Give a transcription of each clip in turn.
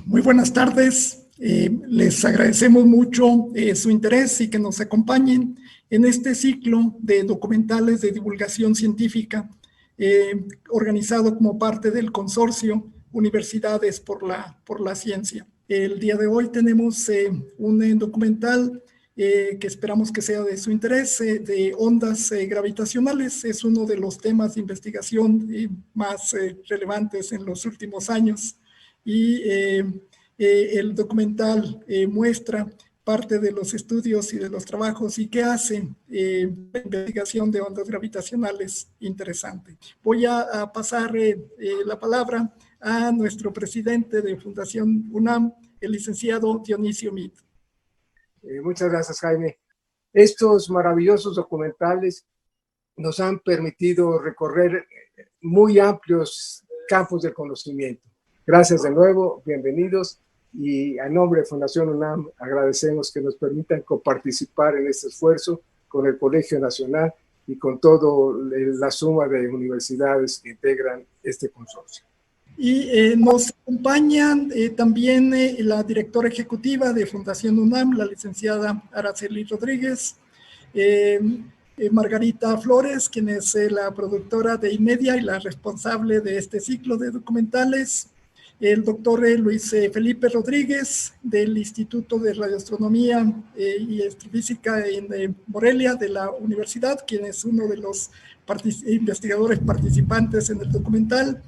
Muy buenas tardes. Les agradecemos mucho su interés y que nos acompañen en este ciclo de documentales de divulgación científica organizado como parte del consorcio Universidades por la Ciencia. El día de hoy tenemos un documental que esperamos que sea de su interés, de ondas gravitacionales. Es uno de los temas de investigación más relevantes en los últimos años. Y el documental muestra parte de los estudios y de los trabajos y qué hace la investigación de ondas gravitacionales interesante. Voy a pasar la palabra a nuestro presidente de Fundación UNAM, el licenciado Dionisio Mit. Muchas gracias, Jaime. Estos maravillosos documentales nos han permitido recorrer muy amplios campos del conocimiento. Gracias de nuevo, bienvenidos, y a nombre de Fundación UNAM agradecemos que nos permitan coparticipar en este esfuerzo con el Colegio Nacional y con toda la suma de universidades que integran este consorcio. Y nos acompañan también la directora ejecutiva de Fundación UNAM, la licenciada Araceli Rodríguez, Margarita Flores, quien es la productora de INMEDIA y la responsable de este ciclo de documentales, el doctor Luis Felipe Rodríguez del Instituto de Radioastronomía y Astrofísica en Morelia de la universidad, quien es uno de los investigadores participantes en el documental.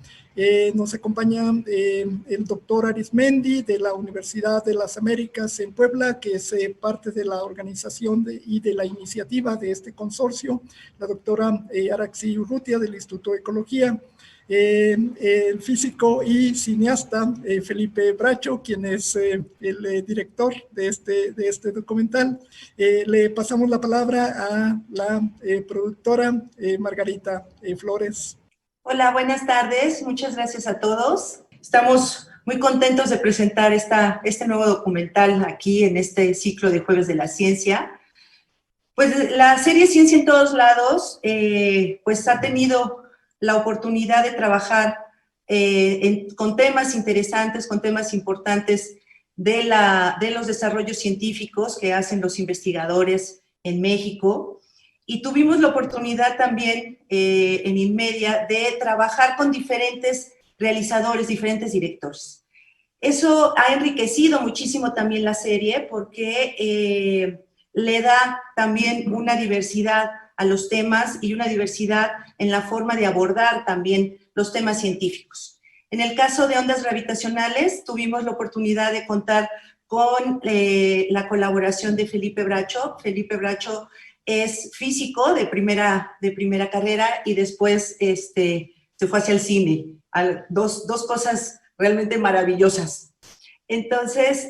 Nos acompaña el doctor Arismendi de la Universidad de las Américas en Puebla, que es parte de la organización y de la iniciativa de este consorcio, la doctora Araxi Urrutia del Instituto de Ecología, el físico y cineasta Felipe Bracho, quien es el director de este documental. Le pasamos la palabra a la productora Margarita Flores. Hola, buenas tardes. Muchas gracias a todos. Estamos muy contentos de presentar este nuevo documental aquí en este ciclo de Jueves de la Ciencia. Pues la serie Ciencia en Todos Lados pues ha tenido la oportunidad de trabajar con temas interesantes, con temas importantes de los desarrollos científicos que hacen los investigadores en México. Y tuvimos la oportunidad también en INMEDIA de trabajar con diferentes realizadores, diferentes directores. Eso ha enriquecido muchísimo también la serie porque le da también una diversidad a los temas y una diversidad en la forma de abordar también los temas científicos. En el caso de ondas gravitacionales, tuvimos la oportunidad de contar con la colaboración de Felipe Bracho. Felipe Bracho es físico de primera carrera y después se fue hacia el cine. Dos cosas realmente maravillosas. Entonces,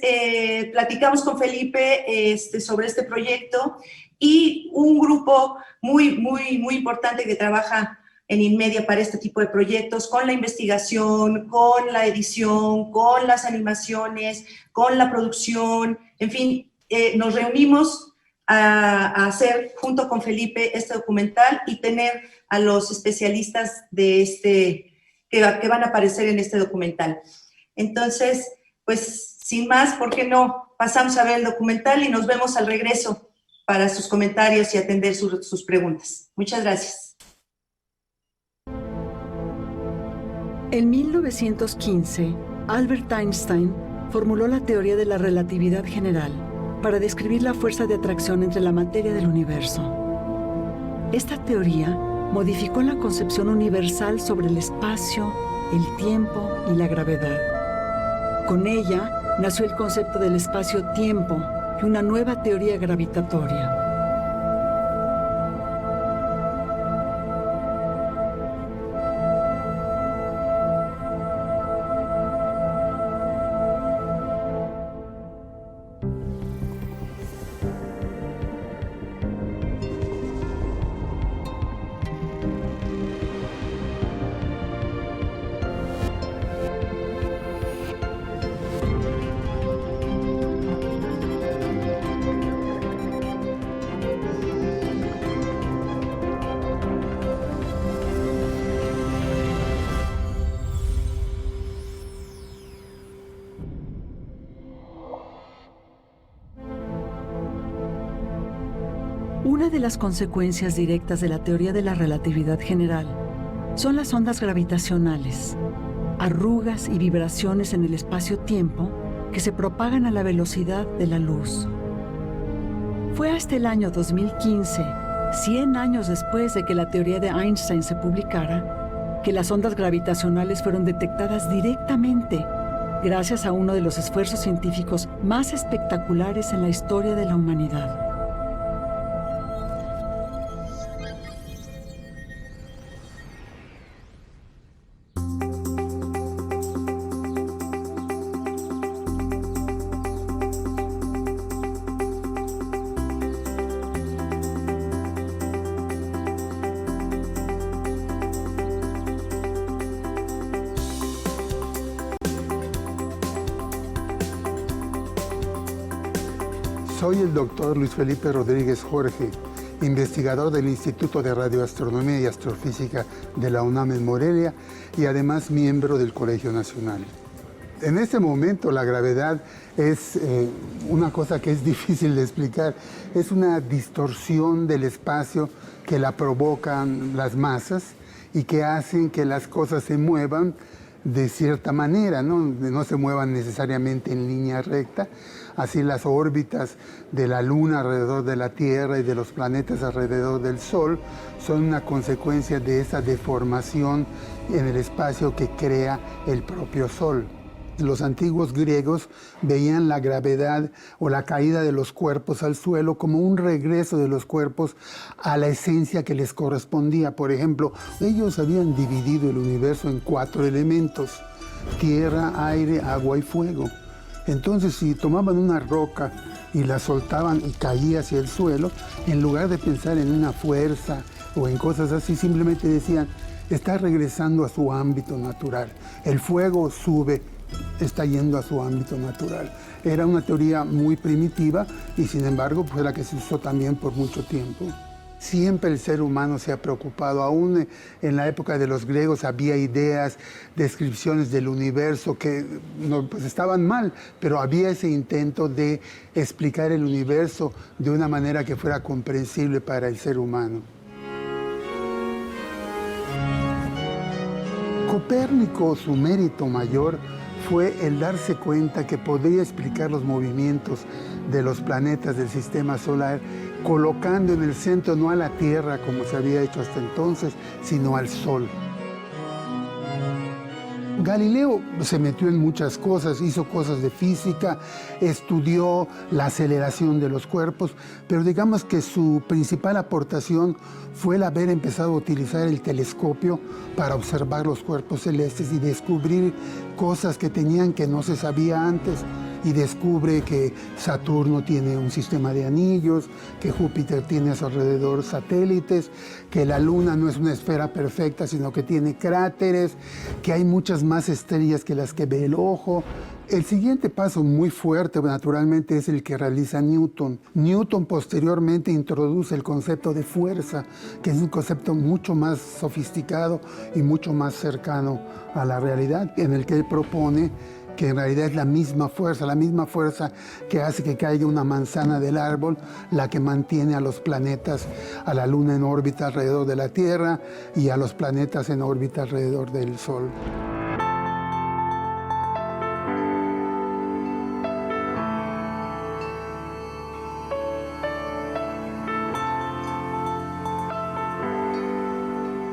platicamos con Felipe sobre este proyecto y un grupo muy importante que trabaja en INMEDIA para este tipo de proyectos, con la investigación, con la edición, con las animaciones, con la producción, en fin, nos reunimos a hacer junto con Felipe este documental y tener a los especialistas de que van a aparecer en este documental. Entonces, pues sin más, ¿por qué no? Pasamos a ver el documental y nos vemos al regreso para sus comentarios y atender sus preguntas. Muchas gracias. En 1915, Albert Einstein formuló la teoría de la relatividad general para describir la fuerza de atracción entre la materia del universo. Esta teoría modificó la concepción universal sobre el espacio, el tiempo y la gravedad. Con ella nació el concepto del espacio-tiempo y una nueva teoría gravitatoria. Una de las consecuencias directas de la teoría de la relatividad general son las ondas gravitacionales, arrugas y vibraciones en el espacio-tiempo que se propagan a la velocidad de la luz. Fue hasta el año 2015, 100 años después de que la teoría de Einstein se publicara, que las ondas gravitacionales fueron detectadas directamente gracias a uno de los esfuerzos científicos más espectaculares en la historia de la humanidad. Soy el doctor Luis Felipe Rodríguez Jorge, investigador del Instituto de Radioastronomía y Astrofísica de la UNAM en Morelia y además miembro del Colegio Nacional. En este momento la gravedad es una cosa que es difícil de explicar. Es una distorsión del espacio que la provocan las masas y que hacen que las cosas se muevan de cierta manera, no se muevan necesariamente en línea recta. Así las órbitas de la Luna alrededor de la Tierra y de los planetas alrededor del Sol son una consecuencia de esa deformación en el espacio que crea el propio Sol. Los antiguos griegos veían la gravedad o la caída de los cuerpos al suelo como un regreso de los cuerpos a la esencia que les correspondía. Por ejemplo, ellos habían dividido el universo en 4 elementos: tierra, aire, agua y fuego. Entonces, si tomaban una roca y la soltaban y caía hacia el suelo, en lugar de pensar en una fuerza o en cosas así, simplemente decían, está regresando a su ámbito natural. El fuego sube, está yendo a su ámbito natural. Era una teoría muy primitiva y sin embargo fue la que se usó también por mucho tiempo. Siempre el ser humano se ha preocupado, aún en la época de los griegos había ideas, descripciones del universo que pues estaban mal, pero había ese intento de explicar el universo de una manera que fuera comprensible para el ser humano. Copérnico, su mérito mayor fue el darse cuenta que podría explicar los movimientos de los planetas del sistema solar, colocando en el centro no a la Tierra como se había hecho hasta entonces, sino al Sol. Galileo se metió en muchas cosas, hizo cosas de física, estudió la aceleración de los cuerpos, pero digamos que su principal aportación fue el haber empezado a utilizar el telescopio para observar los cuerpos celestes y descubrir cosas que tenían que no se sabía antes. Y descubre que Saturno tiene un sistema de anillos, que Júpiter tiene a su alrededor satélites, que la Luna no es una esfera perfecta, sino que tiene cráteres, que hay muchas más estrellas que las que ve el ojo. El siguiente paso muy fuerte, naturalmente, es el que realiza Newton. Newton posteriormente introduce el concepto de fuerza, que es un concepto mucho más sofisticado y mucho más cercano a la realidad, en el que él propone que en realidad es la misma fuerza que hace que caiga una manzana del árbol, la que mantiene a los planetas, a la Luna en órbita alrededor de la Tierra y a los planetas en órbita alrededor del Sol.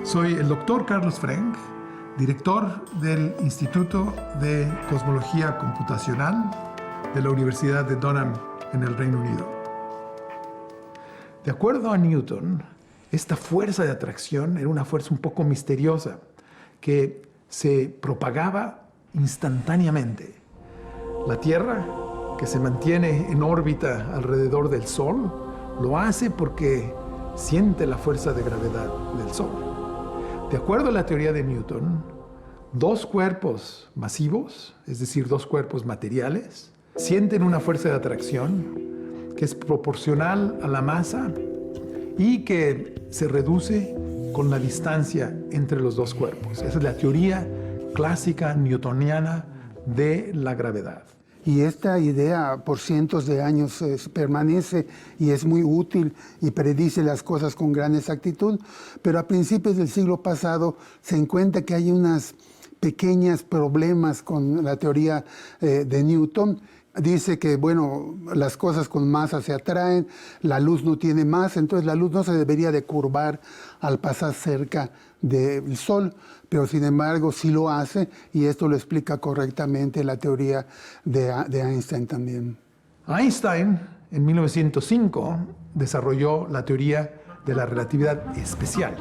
Soy el doctor Carlos Frenk, director del Instituto de Cosmología Computacional de la Universidad de Durham en el Reino Unido. De acuerdo a Newton, esta fuerza de atracción era una fuerza un poco misteriosa que se propagaba instantáneamente. La Tierra, que se mantiene en órbita alrededor del Sol, lo hace porque siente la fuerza de gravedad del Sol. De acuerdo a la teoría de Newton, 2 cuerpos masivos, es decir, 2 cuerpos materiales, sienten una fuerza de atracción que es proporcional a la masa y que se reduce con la distancia entre los 2 cuerpos. Esa es la teoría clásica newtoniana de la gravedad. Y esta idea por cientos de años permanece y es muy útil y predice las cosas con gran exactitud, pero a principios del siglo pasado se encuentra que hay unos pequeños problemas con la teoría de Newton. Dice que, bueno, las cosas con masa se atraen, la luz no tiene masa, entonces la luz no se debería de curvar al pasar cerca del Sol, pero sin embargo sí lo hace, y esto lo explica correctamente la teoría de Einstein también. Einstein, en 1905, desarrolló la teoría de la relatividad especial.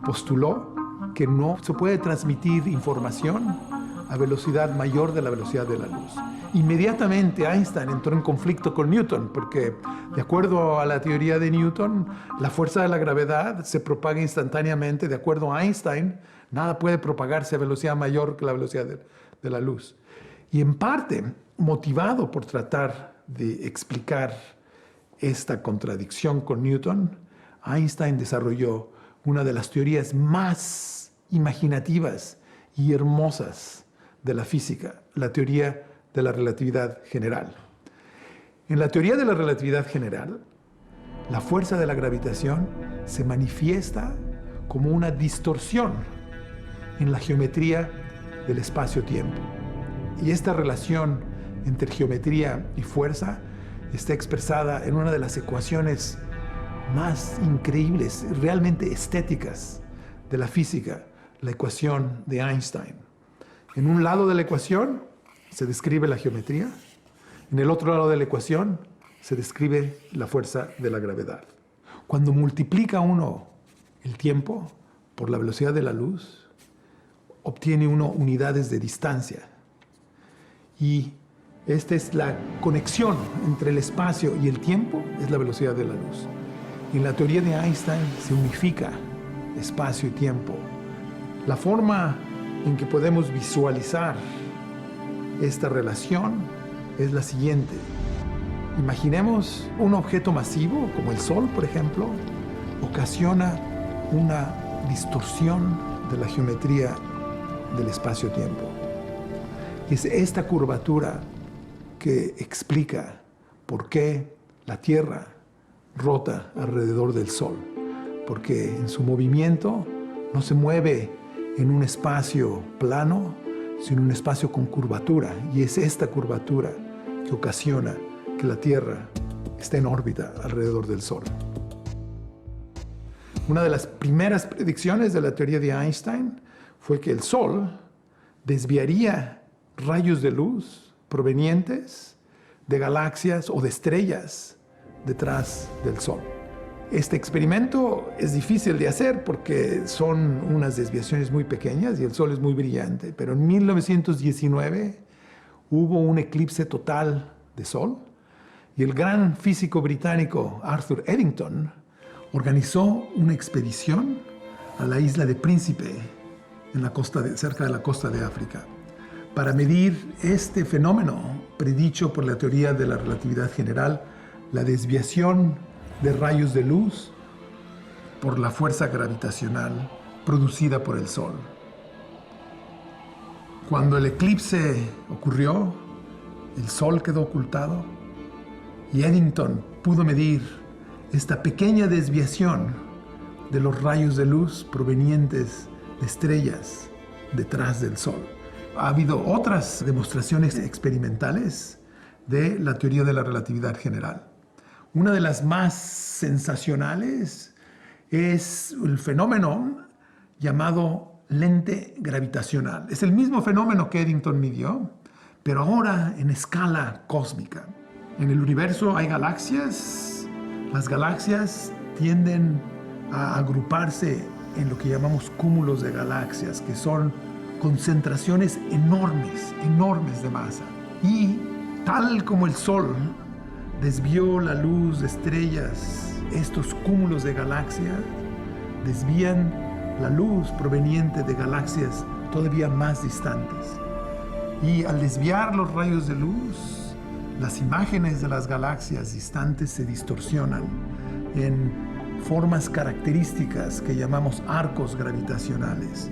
Postuló que no se puede transmitir información a velocidad mayor de la velocidad de la luz. Inmediatamente Einstein entró en conflicto con Newton, porque de acuerdo a la teoría de Newton, la fuerza de la gravedad se propaga instantáneamente. De acuerdo a Einstein, nada puede propagarse a velocidad mayor que la velocidad de la luz. Y en parte, motivado por tratar de explicar esta contradicción con Newton, Einstein desarrolló una de las teorías más imaginativas y hermosas de la física, la teoría de la relatividad general. En la teoría de la relatividad general, la fuerza de la gravitación se manifiesta como una distorsión en la geometría del espacio-tiempo. Y esta relación entre geometría y fuerza está expresada en una de las ecuaciones más increíbles, realmente estéticas de la física, la ecuación de Einstein. En un lado de la ecuación se describe la geometría, en el otro lado de la ecuación se describe la fuerza de la gravedad. Cuando multiplica uno el tiempo por la velocidad de la luz, obtiene uno unidades de distancia. Y esta es la conexión entre el espacio y el tiempo, es la velocidad de la luz. En la teoría de Einstein se unifica espacio y tiempo. La forma en que podemos visualizar esta relación es la siguiente. Imaginemos un objeto masivo, como el Sol, por ejemplo, ocasiona una distorsión de la geometría del espacio-tiempo. Es esta curvatura que explica por qué la Tierra rota alrededor del Sol, porque en su movimiento no se mueve en un espacio plano, sino un espacio con curvatura, y es esta curvatura que ocasiona que la Tierra esté en órbita alrededor del Sol. Una de las primeras predicciones de la teoría de Einstein fue que el Sol desviaría rayos de luz provenientes de galaxias o de estrellas detrás del Sol. Este experimento es difícil de hacer porque son unas desviaciones muy pequeñas y el Sol es muy brillante, pero en 1919 hubo un eclipse total de Sol y el gran físico británico Arthur Eddington organizó una expedición a la isla de Príncipe, cerca de la costa de África, para medir este fenómeno predicho por la teoría de la relatividad general, la desviación de rayos de luz por la fuerza gravitacional producida por el Sol. Cuando el eclipse ocurrió, el Sol quedó ocultado y Eddington pudo medir esta pequeña desviación de los rayos de luz provenientes de estrellas detrás del Sol. Ha habido otras demostraciones experimentales de la teoría de la relatividad general. Una de las más sensacionales es el fenómeno llamado lente gravitacional. Es el mismo fenómeno que Eddington midió, pero ahora en escala cósmica. En el universo hay galaxias. Las galaxias tienden a agruparse en lo que llamamos cúmulos de galaxias, que son concentraciones enormes de masa. Y tal como el Sol desvió la luz de estrellas, estos cúmulos de galaxias desvían la luz proveniente de galaxias todavía más distantes. Y al desviar los rayos de luz, las imágenes de las galaxias distantes se distorsionan en formas características que llamamos arcos gravitacionales.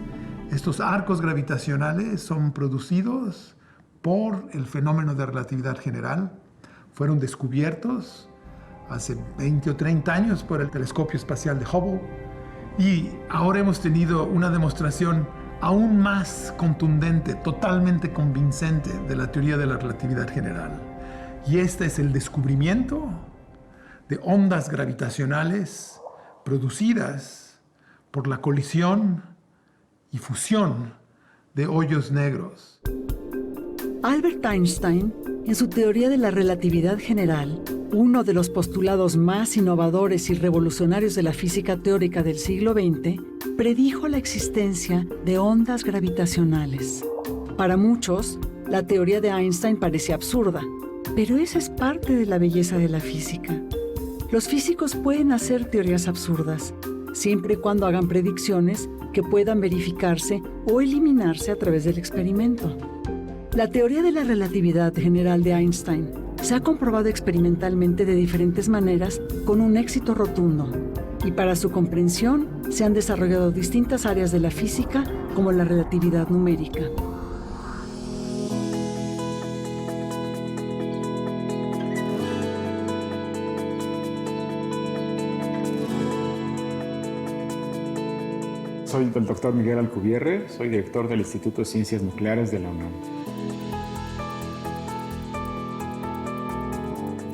Estos arcos gravitacionales son producidos por el fenómeno de relatividad general fueron descubiertos hace 20 o 30 años por el telescopio espacial de Hubble, y ahora hemos tenido una demostración aún más contundente, totalmente convincente de la teoría de la relatividad general. Y este es el descubrimiento de ondas gravitacionales producidas por la colisión y fusión de hoyos negros. Albert Einstein, en su teoría de la relatividad general, uno de los postulados más innovadores y revolucionarios de la física teórica del siglo XX, predijo la existencia de ondas gravitacionales. Para muchos, la teoría de Einstein parece absurda, pero esa es parte de la belleza de la física. Los físicos pueden hacer teorías absurdas, siempre y cuando hagan predicciones que puedan verificarse o eliminarse a través del experimento. La teoría de la relatividad general de Einstein se ha comprobado experimentalmente de diferentes maneras con un éxito rotundo, y para su comprensión se han desarrollado distintas áreas de la física como la relatividad numérica. Soy el doctor Miguel Alcubierre, soy director del Instituto de Ciencias Nucleares de la UNAM.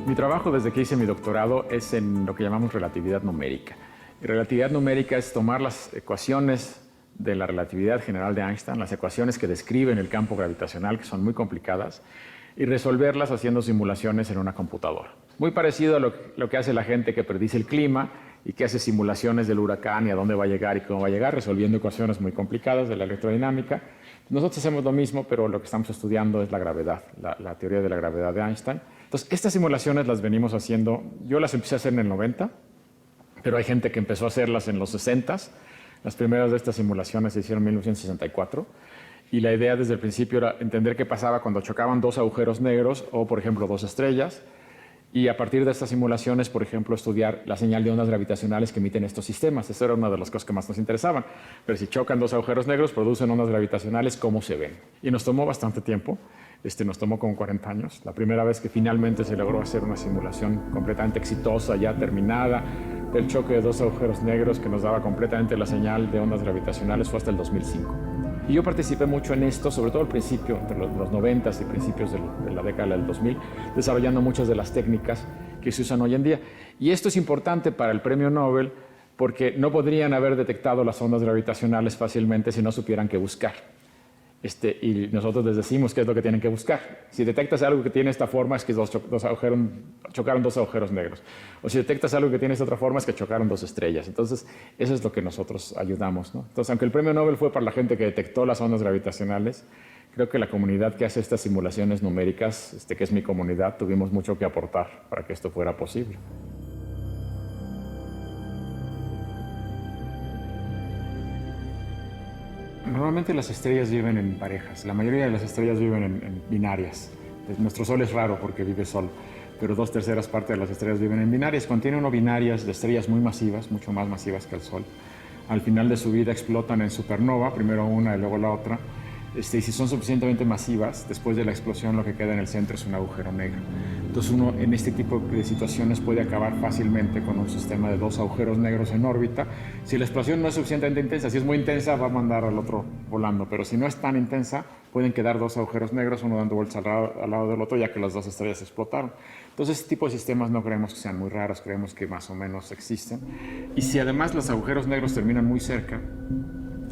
Mi trabajo desde que hice mi doctorado es en lo que llamamos relatividad numérica. Y relatividad numérica es tomar las ecuaciones de la relatividad general de Einstein, las ecuaciones que describen el campo gravitacional, que son muy complicadas, y resolverlas haciendo simulaciones en una computadora. Muy parecido a lo que hace la gente que predice el clima y que hace simulaciones del huracán y a dónde va a llegar y cómo va a llegar, resolviendo ecuaciones muy complicadas de la electrodinámica. Nosotros hacemos lo mismo, pero lo que estamos estudiando es la gravedad, la teoría de la gravedad de Einstein. Entonces, estas simulaciones las venimos haciendo, yo las empecé a hacer en el 90, pero hay gente que empezó a hacerlas en los 60. Las primeras de estas simulaciones se hicieron en 1964. Y la idea desde el principio era entender qué pasaba cuando chocaban dos agujeros negros o, por ejemplo, dos estrellas. Y a partir de estas simulaciones, por ejemplo, estudiar la señal de ondas gravitacionales que emiten estos sistemas. Eso era una de las cosas que más nos interesaban. Pero si chocan dos agujeros negros, producen ondas gravitacionales, ¿cómo se ven? Y nos tomó bastante tiempo. Nos tomó como 40 años. La primera vez que finalmente se logró hacer una simulación completamente exitosa, ya terminada, del choque de dos agujeros negros que nos daba completamente la señal de ondas gravitacionales fue hasta el 2005. Y yo participé mucho en esto, sobre todo al principio, entre los 90s y principios de la década del 2000, desarrollando muchas de las técnicas que se usan hoy en día. Y esto es importante para el premio Nobel porque no podrían haber detectado las ondas gravitacionales fácilmente si no supieran qué buscar. Y nosotros les decimos qué es lo que tienen que buscar. Si detectas algo que tiene esta forma, es que chocaron dos agujeros negros. O si detectas algo que tiene esta otra forma, es que chocaron dos estrellas. Entonces, eso es lo que nosotros ayudamos, ¿no? Entonces, aunque el premio Nobel fue para la gente que detectó las ondas gravitacionales, creo que la comunidad que hace estas simulaciones numéricas, que es mi comunidad, tuvimos mucho que aportar para que esto fuera posible. Normalmente las estrellas viven en parejas. La mayoría de las estrellas viven en binarias. Nuestro Sol es raro porque vive solo, pero 2/3 partes de las estrellas viven en binarias. Contiene uno binarias de estrellas muy masivas, mucho más masivas que el Sol. Al final de su vida explotan en supernova, primero una y luego la otra. Y si son suficientemente masivas, después de la explosión lo que queda en el centro es un agujero negro. Entonces uno en este tipo de situaciones puede acabar fácilmente con un sistema de dos agujeros negros en órbita. Si la explosión no es suficientemente intensa, si es muy intensa va a mandar al otro volando, pero si no es tan intensa pueden quedar dos agujeros negros, uno dando vueltas al lado del otro ya que las dos estrellas explotaron. Entonces este tipo de sistemas no creemos que sean muy raros, creemos que más o menos existen. Y si además los agujeros negros terminan muy cerca,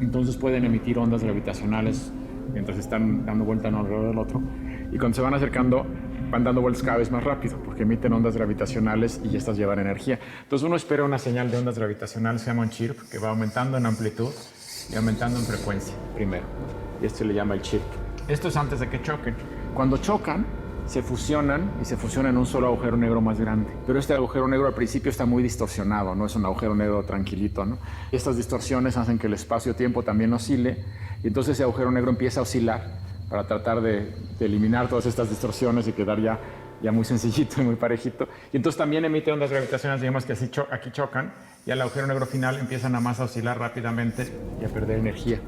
entonces pueden emitir ondas gravitacionales mientras están dando vuelta uno alrededor del otro, y cuando se van acercando van dando vueltas cada vez más rápido porque emiten ondas gravitacionales y estas llevan energía. Entonces uno espera una señal de ondas gravitacionales, se llama un chirp, que va aumentando en amplitud y aumentando en frecuencia primero, y esto se le llama el chirp. Esto es antes de que choquen. Cuando chocan se fusionan en un solo agujero negro más grande, pero este agujero negro al principio está muy distorsionado, no es un agujero negro tranquilito, ¿no? Estas distorsiones hacen que el espacio-tiempo también oscile, y entonces ese agujero negro empieza a oscilar para tratar de eliminar todas estas distorsiones y quedar ya muy sencillito y muy parejito. Y entonces también emite ondas gravitacionales, digamos que así aquí chocan, y al agujero negro final empiezan a más a oscilar rápidamente y a perder energía.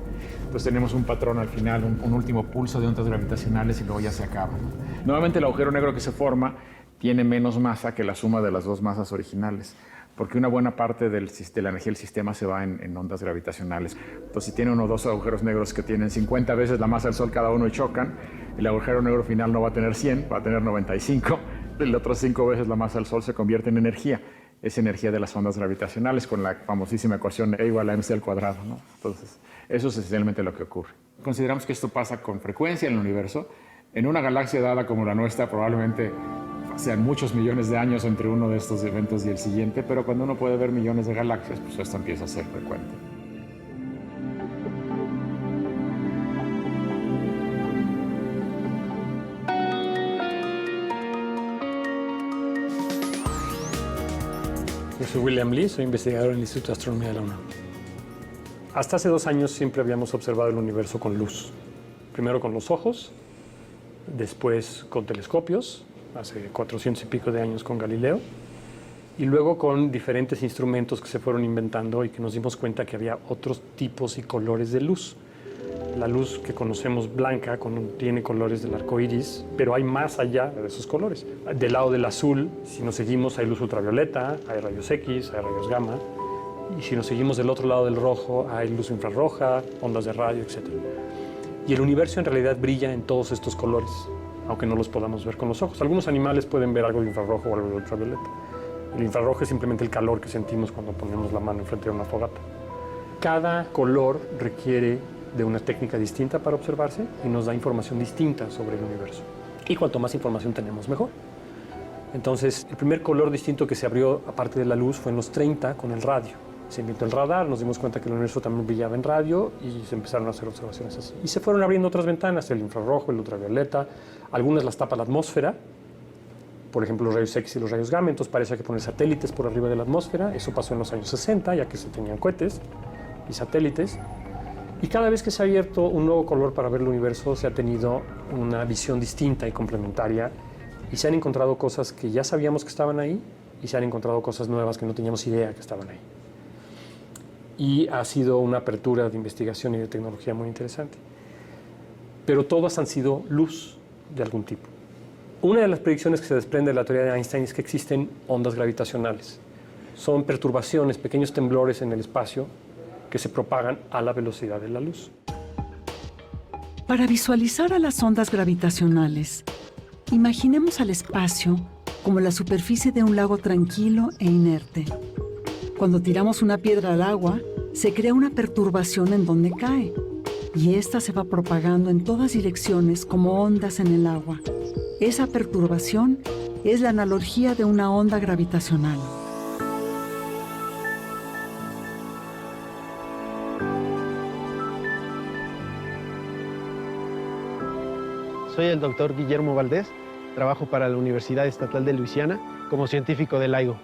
Entonces tenemos un patrón al final, un último pulso de ondas gravitacionales y luego ya se acaba, ¿no? Nuevamente el agujero negro que se forma tiene menos masa que la suma de las dos masas originales, porque una buena parte de la energía del sistema se va en ondas gravitacionales. Entonces, si tiene uno o dos agujeros negros que tienen 50 veces la masa del Sol cada uno y chocan, el agujero negro final no va a tener 100, va a tener 95. El otro 5 veces la masa del Sol se convierte en energía. Es energía de las ondas gravitacionales con la famosísima ecuación E igual a mc al cuadrado, ¿no? Entonces, eso es esencialmente lo que ocurre. Consideramos que esto pasa con frecuencia en el universo. En una galaxia dada como la nuestra, probablemente sean muchos millones de años entre uno de estos eventos y el siguiente, pero cuando uno puede ver millones de galaxias, pues esto empieza a ser frecuente. Yo soy William Lee, soy investigador en el Instituto de Astronomía de la UNAM. Hasta hace 2 años siempre habíamos observado el universo con luz. Primero con los ojos, después con telescopios, hace 400 y pico de años con Galileo, y luego con diferentes instrumentos que se fueron inventando y que nos dimos cuenta que había otros tipos y colores de luz. La luz que conocemos blanca tiene colores del arco iris, pero hay más allá de esos colores. Del lado del azul, si nos seguimos, hay luz ultravioleta, hay rayos X, hay rayos gamma, y si nos seguimos del otro lado del rojo, hay luz infrarroja, ondas de radio, etc. Y el universo en realidad brilla en todos estos colores, aunque no los podamos ver con los ojos. Algunos animales pueden ver algo de infrarrojo o algo de ultravioleta. El infrarrojo es simplemente el calor que sentimos cuando ponemos la mano enfrente de una fogata. Cada color requiere de una técnica distinta para observarse y nos da información distinta sobre el universo. Y cuanto más información tenemos, mejor. Entonces, el primer color distinto que se abrió, aparte de la luz, fue en los 30 con el radio. Se inventó el radar, nos dimos cuenta que el universo también brillaba en radio y se empezaron a hacer observaciones así. Y se fueron abriendo otras ventanas, el infrarrojo, el ultravioleta, algunas las tapa la atmósfera, por ejemplo los rayos X y los rayos gamma, entonces parece que poner satélites por arriba de la atmósfera. Eso pasó en los años 60, ya que se tenían cohetes y satélites. Y cada vez que se ha abierto un nuevo color para ver el universo, se ha tenido una visión distinta y complementaria y se han encontrado cosas que ya sabíamos que estaban ahí y se han encontrado cosas nuevas que no teníamos idea que estaban ahí. Y ha sido una apertura de investigación y de tecnología muy interesante. Pero todas han sido luz de algún tipo. Una de las predicciones que se desprende de la teoría de Einstein es que existen ondas gravitacionales. Son perturbaciones, pequeños temblores en el espacio que se propagan a la velocidad de la luz. Para visualizar a las ondas gravitacionales, imaginemos al espacio como la superficie de un lago tranquilo e inerte. Cuando tiramos una piedra al agua, se crea una perturbación en donde cae, y esta se va propagando en todas direcciones como ondas en el agua. Esa perturbación es la analogía de una onda gravitacional. Soy el doctor Guillermo Valdés, trabajo para la Universidad Estatal de Luisiana como científico de LIGO.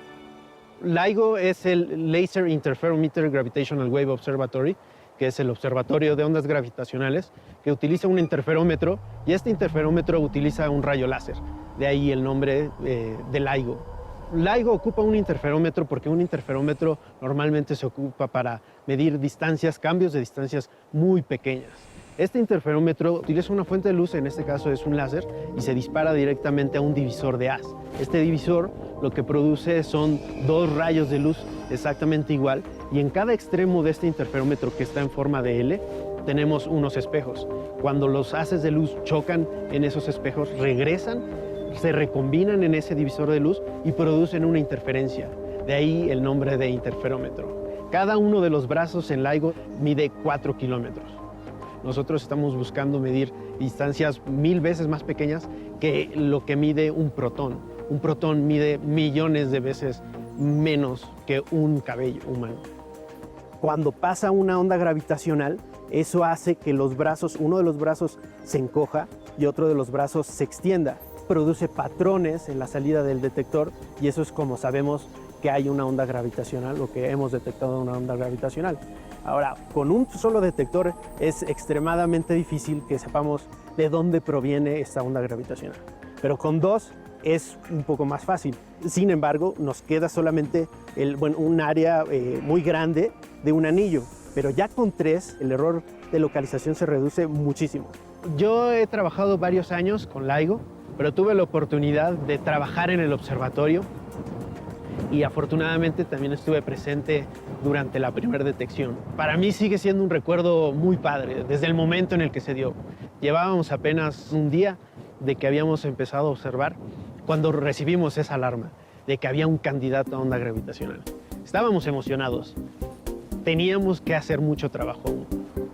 LIGO es el Laser Interferometer Gravitational Wave Observatory, que es el observatorio de ondas gravitacionales, que utiliza un interferómetro, y este interferómetro utiliza un rayo láser, de ahí el nombre de LIGO. LIGO ocupa un interferómetro porque un interferómetro normalmente se ocupa para medir distancias, cambios de distancias muy pequeñas. Este interferómetro utiliza una fuente de luz, en este caso es un láser, y se dispara directamente a un divisor de haz. Este divisor lo que produce son 2 rayos de luz exactamente igual, y en cada extremo de este interferómetro, que está en forma de L, tenemos unos espejos. Cuando los haces de luz chocan en esos espejos, regresan, se recombinan en ese divisor de luz y producen una interferencia. De ahí el nombre de interferómetro. Cada uno de los brazos en LIGO mide 4 kilómetros. Nosotros estamos buscando medir distancias 1000 veces más pequeñas que lo que mide un protón. Un protón mide millones de veces menos que un cabello humano. Cuando pasa una onda gravitacional, eso hace que los brazos, uno de los brazos se encoja y otro de los brazos se extienda. Produce patrones en la salida del detector y eso es como sabemos que hay una onda gravitacional o que hemos detectado una onda gravitacional. Ahora, con un solo detector es extremadamente difícil que sepamos de dónde proviene esta onda gravitacional. Pero con 2 es un poco más fácil. Sin embargo, nos queda solamente un área muy grande de un anillo. pero ya con 3 el error de localización se reduce muchísimo. Yo he trabajado varios años con LIGO, pero tuve la oportunidad de trabajar en el observatorio y afortunadamente también estuve presente durante la primera detección. Para mí sigue siendo un recuerdo muy padre, desde el momento en el que se dio. Llevábamos apenas un día de que habíamos empezado a observar cuando recibimos esa alarma de que había un candidato a onda gravitacional. Estábamos emocionados. Teníamos que hacer mucho trabajo aún.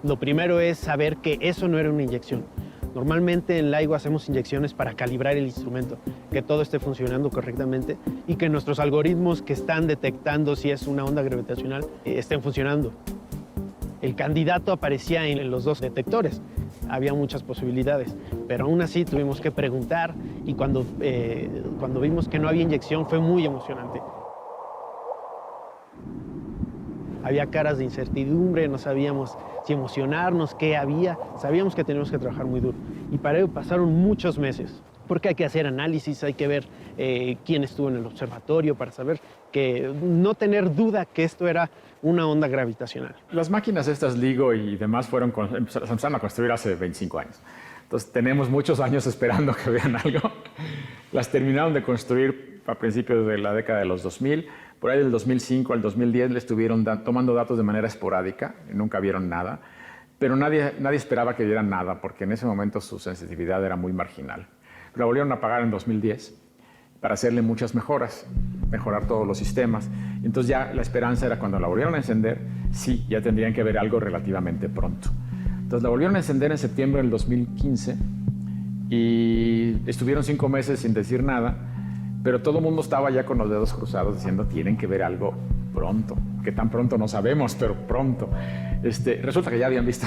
Lo primero es saber que eso no era una inyección. Normalmente en LIGO hacemos inyecciones para calibrar el instrumento, que todo esté funcionando correctamente y que nuestros algoritmos que están detectando si es una onda gravitacional estén funcionando. El candidato aparecía en los 2 detectores. Había muchas posibilidades, pero aún así tuvimos que preguntar y cuando vimos que no había inyección fue muy emocionante. Había caras de incertidumbre, no sabíamos si emocionarnos, qué había. Sabíamos que teníamos que trabajar muy duro. Y para ello pasaron muchos meses, porque hay que hacer análisis, hay que ver quién estuvo en el observatorio para saber que no tener duda que esto era una onda gravitacional. Las máquinas estas LIGO y demás se empezaron a construir hace 25 años. Entonces tenemos muchos años esperando que vean algo. Las terminaron de construir a principios de la década de los 2000. Por ahí del 2005 al 2010 le estuvieron tomando datos de manera esporádica, nunca vieron nada, pero nadie esperaba que vieran nada porque en ese momento su sensitividad era muy marginal. La volvieron a apagar en 2010 para hacerle muchas mejoras, mejorar todos los sistemas. Entonces ya la esperanza era cuando la volvieron a encender, sí, ya tendrían que ver algo relativamente pronto. Entonces la volvieron a encender en septiembre del 2015 y estuvieron 5 meses sin decir nada, pero todo el mundo estaba ya con los dedos cruzados diciendo tienen que ver algo pronto. Que tan pronto no sabemos, pero pronto. Resulta que ya habían visto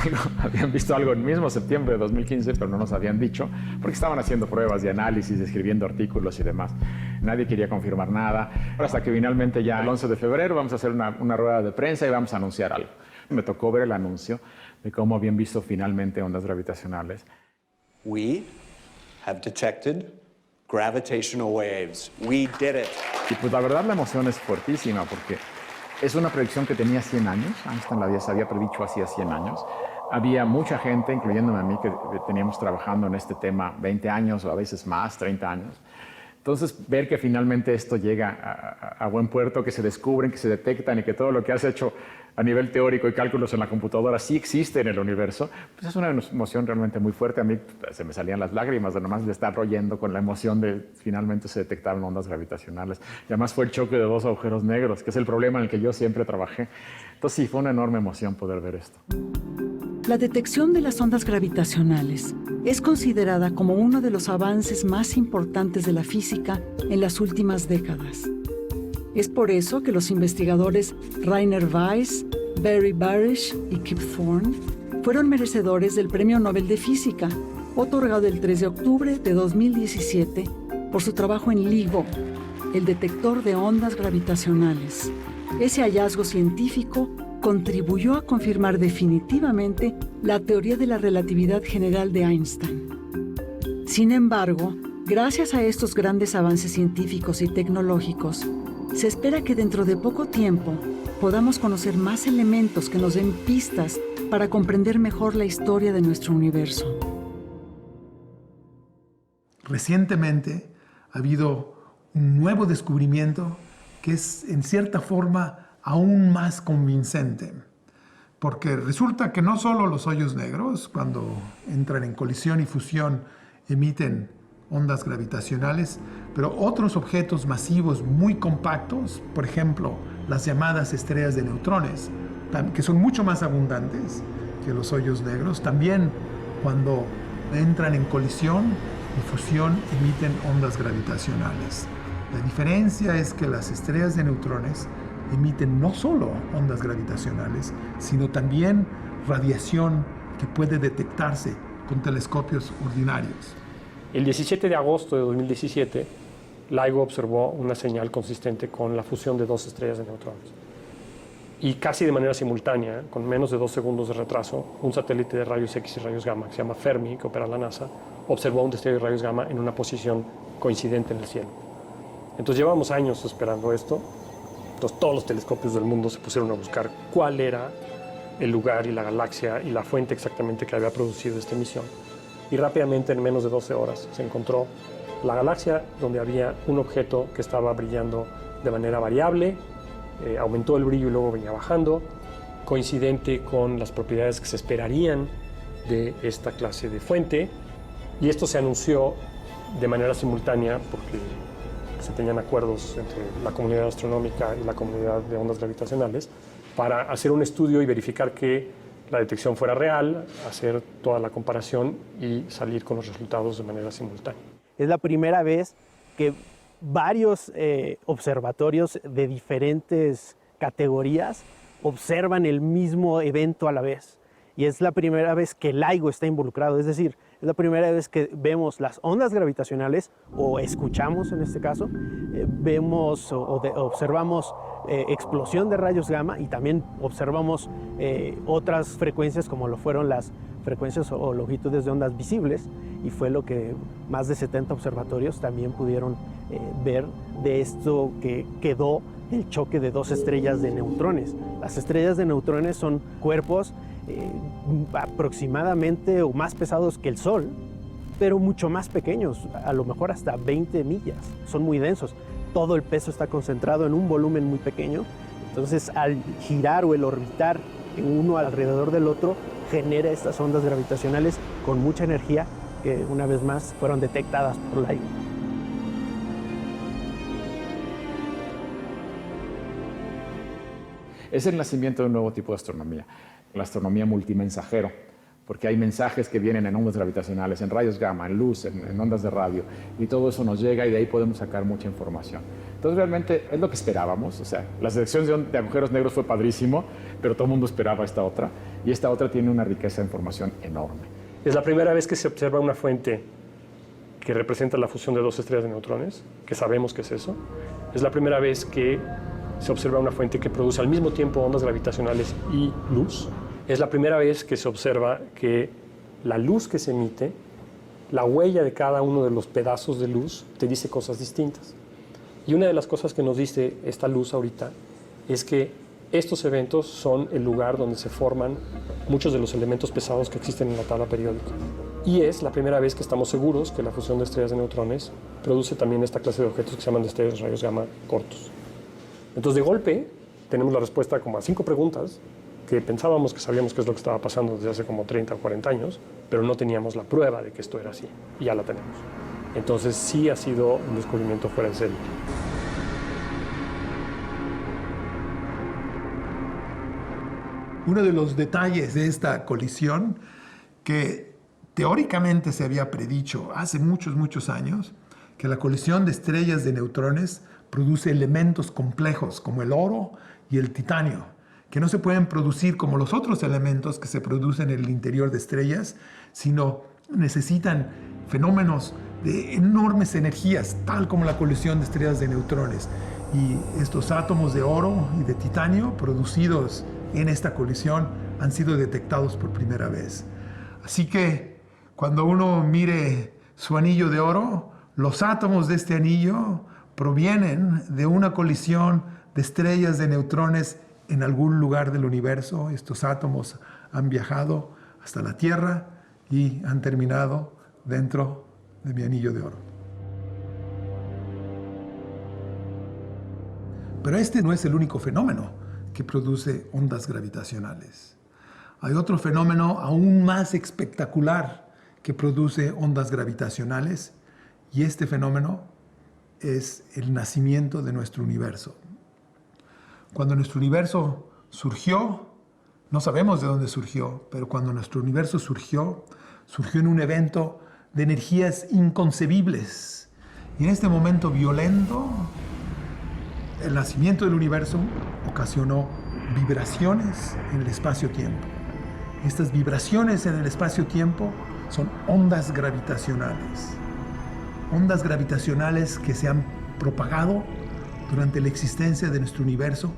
algo en el mismo septiembre de 2015, pero no nos habían dicho, porque estaban haciendo pruebas de análisis, escribiendo artículos y demás. Nadie quería confirmar nada. Hasta que finalmente ya el 11 de febrero vamos a hacer una rueda de prensa y vamos a anunciar algo. Me tocó ver el anuncio de cómo habían visto finalmente ondas gravitacionales. We have detected gravitational waves. We did it. Y pues la verdad la emoción es fuertísima porque es una predicción que tenía 100 años. Einstein la había predicho hacía 100 años. Había mucha gente, incluyéndome a mí, que teníamos trabajando en este tema 20 años o a veces más, 30 años. Entonces, ver que finalmente esto llega a buen puerto, que se descubren, que se detectan y que todo lo que has hecho a nivel teórico y cálculos en la computadora sí existe en el universo, pues es una emoción realmente muy fuerte. A mí se me salían las lágrimas de nomás de estar royendo con la emoción de finalmente se detectaron ondas gravitacionales. Y además fue el choque de 2 agujeros negros, que es el problema en el que yo siempre trabajé. Entonces sí, fue una enorme emoción poder ver esto. La detección de las ondas gravitacionales es considerada como uno de los avances más importantes de la física en las últimas décadas. Es por eso que los investigadores Rainer Weiss, Barry Barish y Kip Thorne fueron merecedores del Premio Nobel de Física, otorgado el 3 de octubre de 2017 por su trabajo en LIGO, el detector de ondas gravitacionales. Ese hallazgo científico contribuyó a confirmar definitivamente la teoría de la relatividad general de Einstein. Sin embargo, gracias a estos grandes avances científicos y tecnológicos, se espera que dentro de poco tiempo podamos conocer más elementos que nos den pistas para comprender mejor la historia de nuestro universo. Recientemente ha habido un nuevo descubrimiento que es en cierta forma aún más convincente, porque resulta que no solo los hoyos negros, cuando entran en colisión y fusión, emiten ondas gravitacionales, pero otros objetos masivos muy compactos, por ejemplo, las llamadas estrellas de neutrones, que son mucho más abundantes que los hoyos negros, también cuando entran en colisión y fusión emiten ondas gravitacionales. La diferencia es que las estrellas de neutrones emiten no solo ondas gravitacionales, sino también radiación que puede detectarse con telescopios ordinarios. El 17 de agosto de 2017, LIGO observó una señal consistente con la fusión de 2 estrellas de neutrones. Y casi de manera simultánea, con menos de 2 segundos de retraso, un satélite de rayos X y rayos gamma, que se llama Fermi, que opera la NASA, observó un destello de rayos gamma en una posición coincidente en el cielo. Entonces llevamos años esperando esto. Entonces todos los telescopios del mundo se pusieron a buscar cuál era el lugar y la galaxia y la fuente exactamente que había producido esta emisión. Y rápidamente, en menos de 12 horas, se encontró la galaxia donde había un objeto que estaba brillando de manera variable, aumentó el brillo y luego venía bajando, coincidente con las propiedades que se esperarían de esta clase de fuente, y esto se anunció de manera simultánea porque se tenían acuerdos entre la comunidad astronómica y la comunidad de ondas gravitacionales para hacer un estudio y verificar que la detección fuera real, hacer toda la comparación y salir con los resultados de manera simultánea. Es la primera vez que varios observatorios de diferentes categorías observan el mismo evento a la vez. Y es la primera vez que LIGO está involucrado, es decir, es la primera vez que vemos las ondas gravitacionales, o escuchamos en este caso, vemos observamos explosión de rayos gamma, y también observamos otras frecuencias como lo fueron las frecuencias o longitudes de ondas visibles, y fue lo que más de 70 observatorios también pudieron ver de esto que quedó el choque de dos estrellas de neutrones. Las estrellas de neutrones son cuerpos aproximadamente o más pesados que el Sol, pero mucho más pequeños, a lo mejor hasta 20 millas. Son muy densos. Todo el peso está concentrado en un volumen muy pequeño. Entonces, al girar o el orbitar uno alrededor del otro, genera estas ondas gravitacionales con mucha energía que, una vez más, fueron detectadas por LIGO. Es el nacimiento de un nuevo tipo de astronomía, la astronomía multimensajero, porque hay mensajes que vienen en ondas gravitacionales, en rayos gamma, en luz, en ondas de radio, y todo eso nos llega y de ahí podemos sacar mucha información. Entonces realmente es lo que esperábamos, o sea, la detección de agujeros negros fue padrísimo, pero todo el mundo esperaba esta otra, y esta otra tiene una riqueza de información enorme. Es la primera vez que se observa una fuente que representa la fusión de dos estrellas de neutrones, que sabemos que es eso. Es la primera vez que se observa una fuente que produce al mismo tiempo ondas gravitacionales y luz. Es la primera vez que se observa que la luz que se emite, la huella de cada uno de los pedazos de luz, te dice cosas distintas. Y una de las cosas que nos dice esta luz ahorita es que estos eventos son el lugar donde se forman muchos de los elementos pesados que existen en la tabla periódica. Y es la primera vez que estamos seguros que la fusión de estrellas de neutrones produce también esta clase de objetos que se llaman destellos de rayos gamma cortos. Entonces, de golpe, tenemos la respuesta como a 5 preguntas que pensábamos que sabíamos qué es lo que estaba pasando desde hace como 30 o 40 años, pero no teníamos la prueba de que esto era así, y ya la tenemos. Entonces, sí ha sido un descubrimiento fuera de serie. Uno de los detalles de esta colisión, que teóricamente se había predicho hace muchos años, que la colisión de estrellas de neutrones produce elementos complejos como el oro y el titanio, que no se pueden producir como los otros elementos que se producen en el interior de estrellas, sino necesitan fenómenos de enormes energías, tal como la colisión de estrellas de neutrones. Y estos átomos de oro y de titanio producidos en esta colisión han sido detectados por primera vez. Así que cuando uno mire su anillo de oro, los átomos de este anillo provienen de una colisión de estrellas de neutrones en algún lugar del universo. Estos átomos han viajado hasta la Tierra y han terminado dentro de mi anillo de oro. Pero este no es el único fenómeno que produce ondas gravitacionales. Hay otro fenómeno aún más espectacular que produce ondas gravitacionales, y este fenómeno es el nacimiento de nuestro universo. Cuando nuestro universo surgió, no sabemos de dónde surgió, pero cuando nuestro universo surgió en un evento de energías inconcebibles. Y en este momento violento, el nacimiento del universo ocasionó vibraciones en el espacio-tiempo. Estas vibraciones en el espacio-tiempo son ondas gravitacionales. Ondas gravitacionales que se han propagado durante la existencia de nuestro universo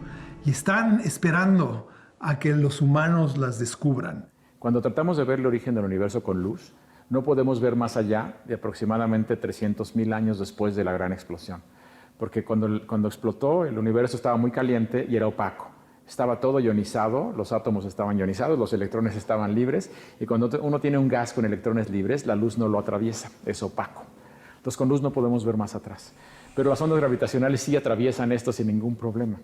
y están esperando a que los humanos las descubran. Cuando tratamos de ver el origen del universo con luz, no podemos ver más allá de aproximadamente 300.000 años después de la gran explosión. Porque cuando explotó, el universo estaba muy caliente y era opaco. Estaba todo ionizado, los átomos estaban ionizados, los electrones estaban libres, y cuando uno tiene un gas con electrones libres, la luz no lo atraviesa, es opaco. Entonces con luz no podemos ver más atrás. Pero las ondas gravitacionales sí atraviesan esto sin ningún problema.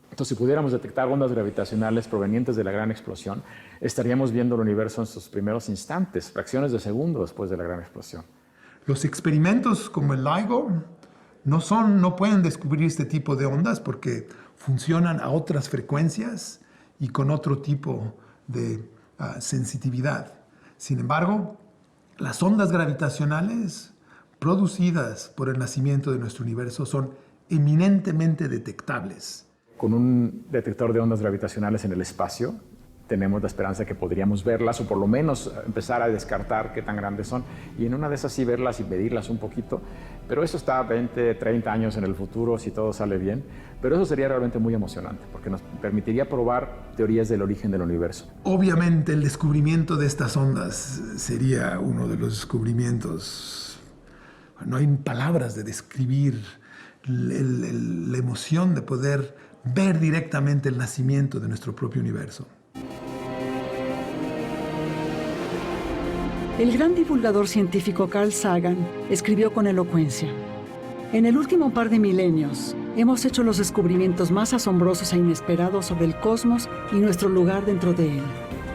Entonces, si pudiéramos detectar ondas gravitacionales provenientes de la gran explosión, estaríamos viendo el universo en sus primeros instantes, fracciones de segundo después de la gran explosión. Los experimentos como el LIGO no pueden descubrir este tipo de ondas porque funcionan a otras frecuencias y con otro tipo de sensitividad. Sin embargo, las ondas gravitacionales producidas por el nacimiento de nuestro universo son eminentemente detectables. Con un detector de ondas gravitacionales en el espacio, tenemos la esperanza que podríamos verlas, o por lo menos empezar a descartar qué tan grandes son, y en una de esas sí verlas y medirlas un poquito, pero eso está 20, 30 años en el futuro si todo sale bien, pero eso sería realmente muy emocionante, porque nos permitiría probar teorías del origen del universo. Obviamente el descubrimiento de estas ondas sería uno de los descubrimientos, no hay palabras de describir la emoción de poder ver directamente el nacimiento de nuestro propio universo. El gran divulgador científico Carl Sagan escribió con elocuencia: en el último par de milenios, hemos hecho los descubrimientos más asombrosos e inesperados sobre el cosmos y nuestro lugar dentro de él.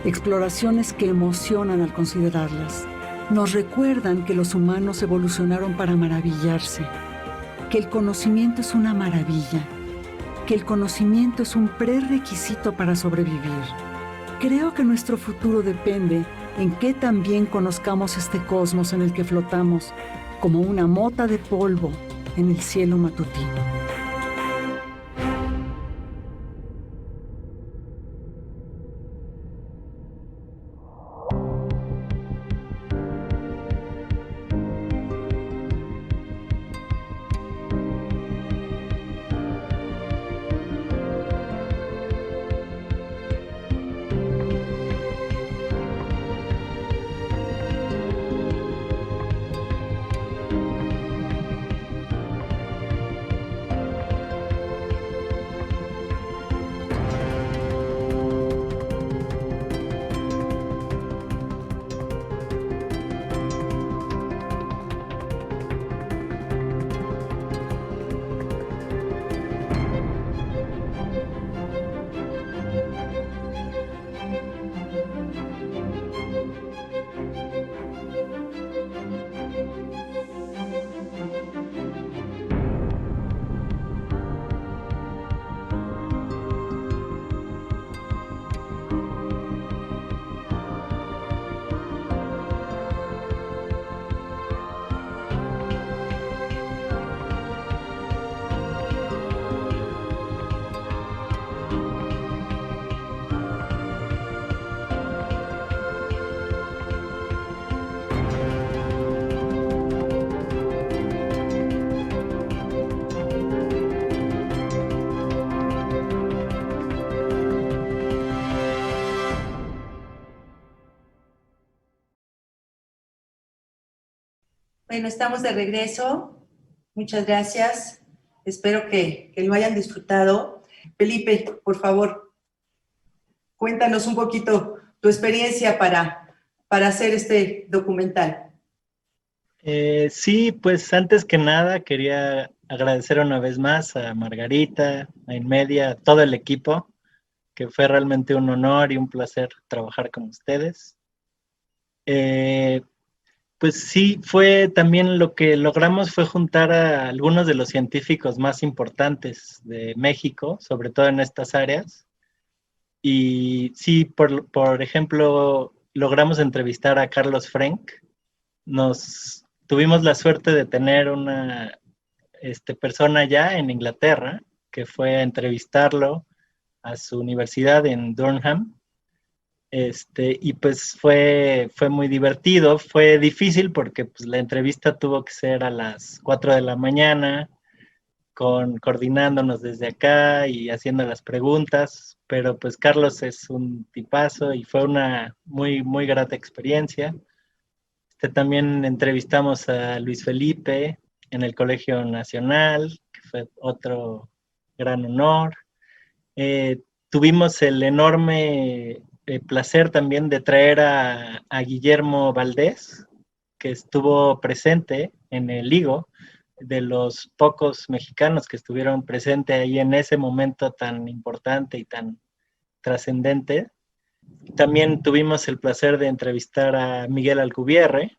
Exploraciones que emocionan al considerarlas. Nos recuerdan que los humanos evolucionaron para maravillarse, que el conocimiento es una maravilla, que el conocimiento es un prerequisito para sobrevivir. Creo que nuestro futuro depende en qué tan bien conozcamos este cosmos en el que flotamos como una mota de polvo en el cielo matutino. Bueno, estamos de regreso. Muchas gracias. Espero que lo hayan disfrutado. Felipe, por favor, cuéntanos un poquito tu experiencia para hacer este documental. Sí, pues antes que nada quería agradecer una vez más a Margarita, a Inmedia, a todo el equipo, que fue realmente un honor y un placer trabajar con ustedes. Pues sí, fue también lo que logramos fue juntar a algunos de los científicos más importantes de México, sobre todo en estas áreas. Y sí, por ejemplo, logramos entrevistar a Carlos Frenk. Tuvimos la suerte de tener una persona ya en Inglaterra que fue a entrevistarlo a su universidad en Durham. Y pues fue muy divertido, fue difícil porque pues, la entrevista tuvo que ser a las 4 de la mañana, coordinándonos desde acá y haciendo las preguntas, pero pues Carlos es un tipazo y fue una muy, muy grata experiencia. También entrevistamos a Luis Felipe en el Colegio Nacional, que fue otro gran honor. tuvimos el enorme placer también de traer a Guillermo Valdés, que estuvo presente en el LIGO, de los pocos mexicanos que estuvieron presentes ahí en ese momento tan importante y tan trascendente. También tuvimos el placer de entrevistar a Miguel Alcubierre,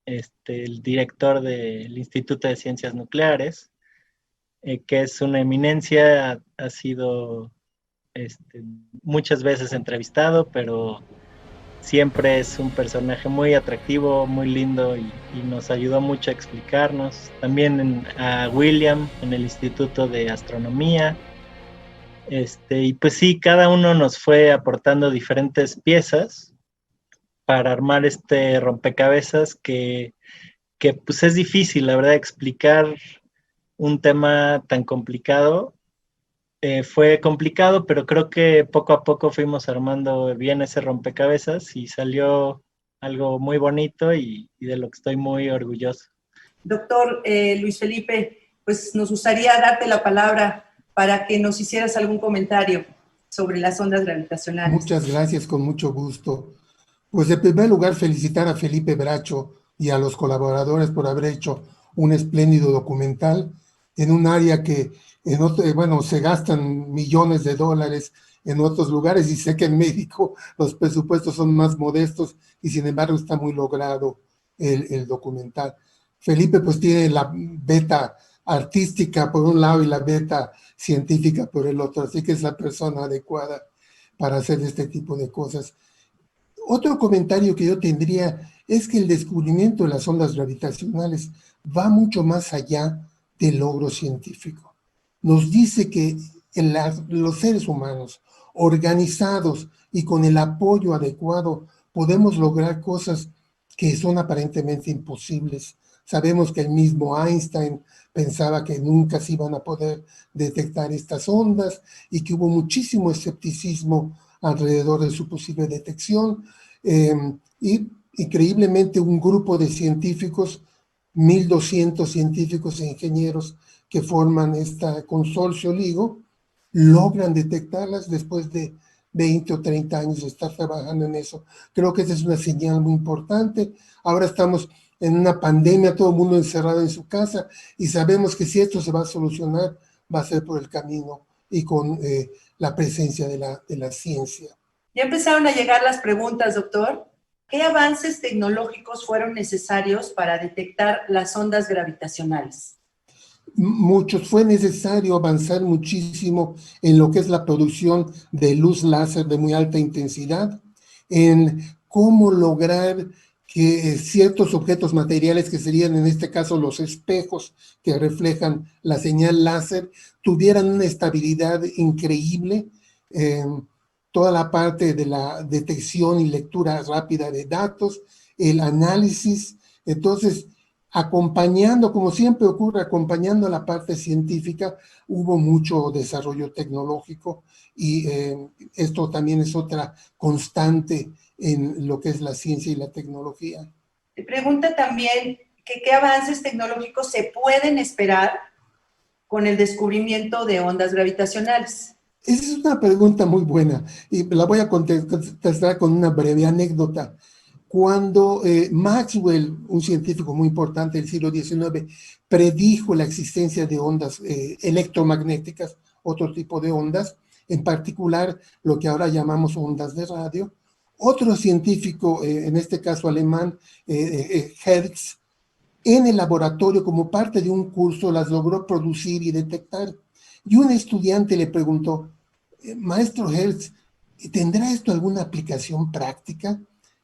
el director del Instituto de Ciencias Nucleares, que es una eminencia, ha sido muchas veces entrevistado, pero siempre es un personaje muy atractivo, muy lindo y nos ayudó mucho a explicarnos. También a William en el Instituto de Astronomía. Y pues sí, cada uno nos fue aportando diferentes piezas para armar este rompecabezas que pues es difícil, la verdad, explicar un tema tan complicado. Fue complicado, pero creo que poco a poco fuimos armando bien ese rompecabezas y salió algo muy bonito y de lo que estoy muy orgulloso. Doctor Luis Felipe, pues nos gustaría darte la palabra para que nos hicieras algún comentario sobre las ondas gravitacionales. Muchas gracias, con mucho gusto. Pues en primer lugar felicitar a Felipe Bracho y a los colaboradores por haber hecho un espléndido documental en un área que se gastan millones de dólares en otros lugares, y sé que en México los presupuestos son más modestos y sin embargo está muy logrado el documental. Felipe pues tiene la beta artística por un lado y la beta científica por el otro, así que es la persona adecuada para hacer este tipo de cosas. Otro comentario que yo tendría es que el descubrimiento de las ondas gravitacionales va mucho más allá del logro científico. Nos dice que los seres humanos organizados y con el apoyo adecuado podemos lograr cosas que son aparentemente imposibles. Sabemos que el mismo Einstein pensaba que nunca se iban a poder detectar estas ondas y que hubo muchísimo escepticismo alrededor de su posible detección. Y increíblemente un grupo de científicos, 1.200 científicos e ingenieros que forman este consorcio LIGO, logran detectarlas después de 20 o 30 años de estar trabajando en eso. Creo que esa es una señal muy importante. Ahora estamos en una pandemia, todo el mundo encerrado en su casa, y sabemos que si esto se va a solucionar, va a ser por el camino y con la presencia de la ciencia. Ya empezaron a llegar las preguntas, doctor. ¿Qué avances tecnológicos fueron necesarios para detectar las ondas gravitacionales? Muchos. Fue necesario avanzar muchísimo en lo que es la producción de luz láser de muy alta intensidad, en cómo lograr que ciertos objetos materiales, que serían en este caso los espejos que reflejan la señal láser, tuvieran una estabilidad increíble, toda la parte de la detección y lectura rápida de datos, el análisis. Entonces, acompañando, como siempre ocurre, acompañando a la parte científica, hubo mucho desarrollo tecnológico y esto también es otra constante en lo que es la ciencia y la tecnología. Te pregunta también que qué avances tecnológicos se pueden esperar con el descubrimiento de ondas gravitacionales. Esa es una pregunta muy buena y la voy a contestar con una breve anécdota. Cuando Maxwell, un científico muy importante del siglo XIX, predijo la existencia de ondas electromagnéticas, otro tipo de ondas, en particular lo que ahora llamamos ondas de radio, otro científico, en este caso alemán, Hertz, en el laboratorio como parte de un curso las logró producir y detectar. Y un estudiante le preguntó, maestro Hertz, ¿tendrá esto alguna aplicación práctica?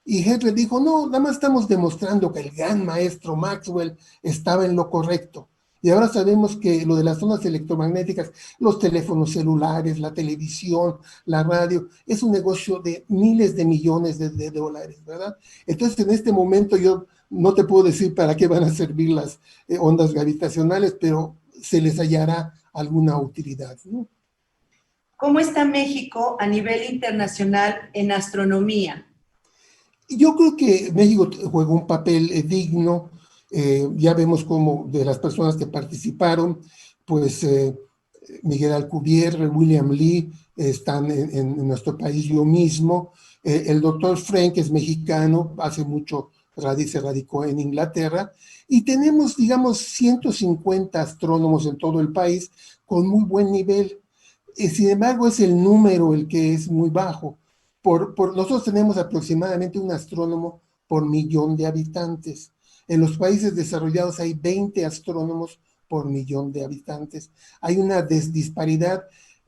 Y Hertz le dijo, no, nada más estamos demostrando que el gran maestro Maxwell estaba en lo correcto. Y ahora sabemos que lo de las ondas electromagnéticas, los teléfonos celulares, la televisión, la radio, es un negocio de miles de millones de dólares, ¿verdad? Entonces, en este momento yo no te puedo decir para qué van a servir las ondas gravitacionales, pero se les hallará alguna utilidad, ¿no? ¿Cómo está México a nivel internacional en astronomía? Yo creo que México juega un papel digno. Ya vemos cómo de las personas que participaron, pues Miguel Alcubierre, William Lee, están en nuestro país, yo mismo. El doctor Frank es mexicano, hace mucho se radicó en Inglaterra, y tenemos, digamos, 150 astrónomos en todo el país con muy buen nivel. Sin embargo, es el número el que es muy bajo. Nosotros tenemos aproximadamente un astrónomo por 1.000.000 de habitantes. En los países desarrollados hay 20 astrónomos por 1.000.000 de habitantes. Hay una disparidad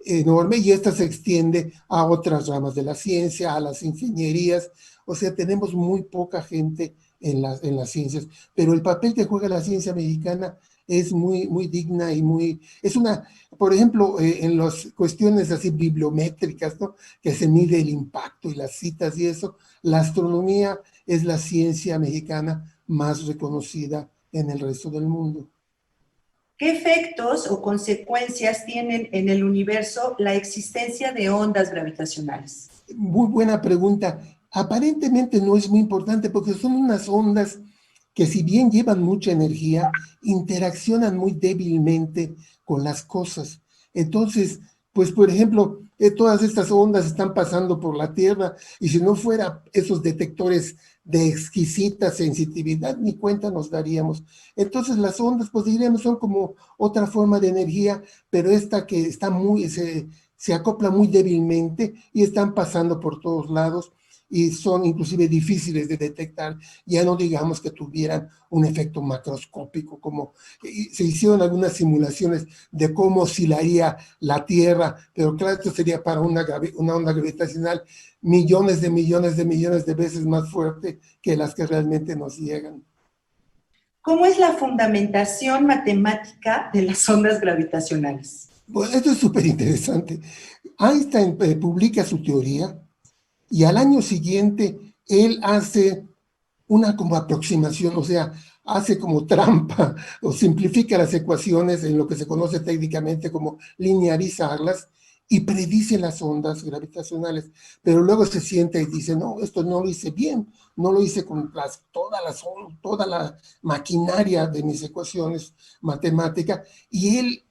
enorme y esta se extiende a otras ramas de la ciencia, a las ingenierías. O sea, tenemos muy poca gente en las ciencias, pero el papel que juega la ciencia mexicana es muy, muy digna y muy... Es una, por ejemplo, en las cuestiones así bibliométricas, ¿no? Que se mide el impacto y las citas y eso, la astronomía es la ciencia mexicana más reconocida en el resto del mundo. ¿Qué efectos o consecuencias tienen en el universo la existencia de ondas gravitacionales? Muy buena pregunta. Aparentemente no es muy importante porque son unas ondas que, si bien llevan mucha energía, interaccionan muy débilmente con las cosas. Entonces, pues por ejemplo, todas estas ondas están pasando por la Tierra y si no fuera esos detectores de exquisita sensitividad, ni cuenta nos daríamos. Entonces las ondas, pues diríamos, son como otra forma de energía, pero esta que está se acopla muy débilmente y están pasando por todos lados y son inclusive difíciles de detectar, ya no digamos que tuvieran un efecto macroscópico, como se hicieron algunas simulaciones de cómo oscilaría la Tierra, pero claro, esto sería para una onda gravitacional millones de veces más fuerte que las que realmente nos llegan. ¿Cómo es la fundamentación matemática de las ondas gravitacionales? Bueno, esto es súper interesante. Einstein publica su teoría y al año siguiente él hace una como aproximación, o sea, hace como trampa o simplifica las ecuaciones en lo que se conoce técnicamente como linearizarlas y predice las ondas gravitacionales, pero luego se sienta y dice, no, esto no lo hice bien, no lo hice con toda la maquinaria de mis ecuaciones matemáticas, y él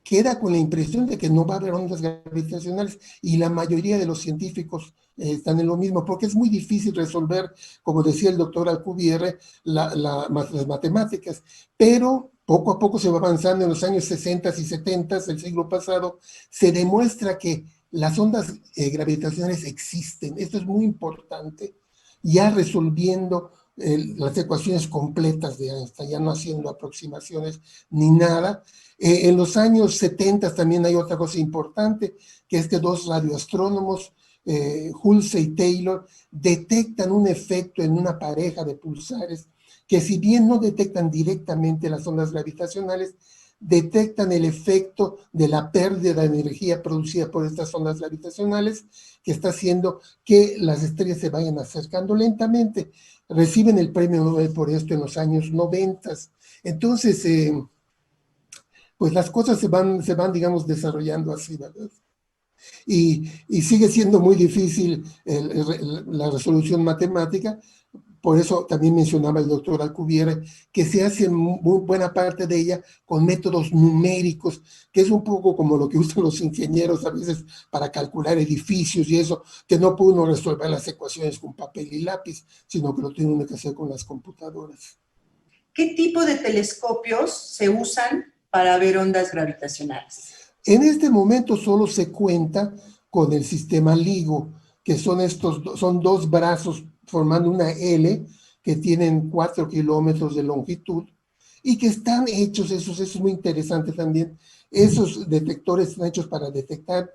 queda con la impresión de que no va a haber ondas gravitacionales y la mayoría de los científicos están en lo mismo, porque es muy difícil resolver, como decía el doctor Alcubierre, las matemáticas, pero poco a poco se va avanzando. En los años 60 y 70 del siglo pasado se demuestra que las ondas gravitacionales existen. Esto es muy importante, ya resolviendo las ecuaciones completas de Einstein, ya no haciendo aproximaciones ni nada. En los años 70 también hay otra cosa importante, que es que dos radioastrónomos, Hulse y Taylor, detectan un efecto en una pareja de pulsares que, si bien no detectan directamente las ondas gravitacionales, detectan el efecto de la pérdida de energía producida por estas ondas gravitacionales, que está haciendo que las estrellas se vayan acercando lentamente. Reciben el premio Nobel por esto en los años 90. Entonces, pues las cosas se van, digamos, desarrollando así, ¿verdad? Y sigue siendo muy difícil la resolución matemática. Por eso también mencionaba el doctor Alcubierre que se hace muy buena parte de ella con métodos numéricos, que es un poco como lo que usan los ingenieros a veces para calcular edificios y eso, que no puede uno resolver las ecuaciones con papel y lápiz, sino que lo tiene uno que hacer con las computadoras. ¿Qué tipo de telescopios se usan para ver ondas gravitacionales? En este momento solo se cuenta con el sistema LIGO, que son dos brazos formando una L que tienen 4 kilómetros de longitud y que están hechos, eso es muy interesante también, esos detectores están hechos para detectar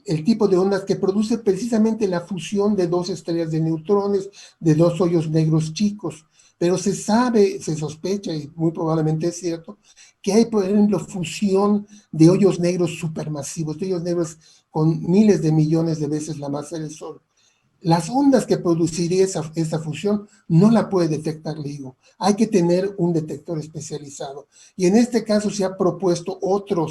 el tipo de ondas que produce precisamente la fusión de dos estrellas de neutrones, de dos hoyos negros chicos. Pero se sabe, se sospecha, y muy probablemente es cierto, que hay, por ejemplo, fusión de hoyos negros supermasivos, de hoyos negros con miles de millones de veces la masa del Sol. Las ondas que produciría esa fusión no la puede detectar LIGO. Hay que tener un detector especializado. Y en este caso se ha propuesto otro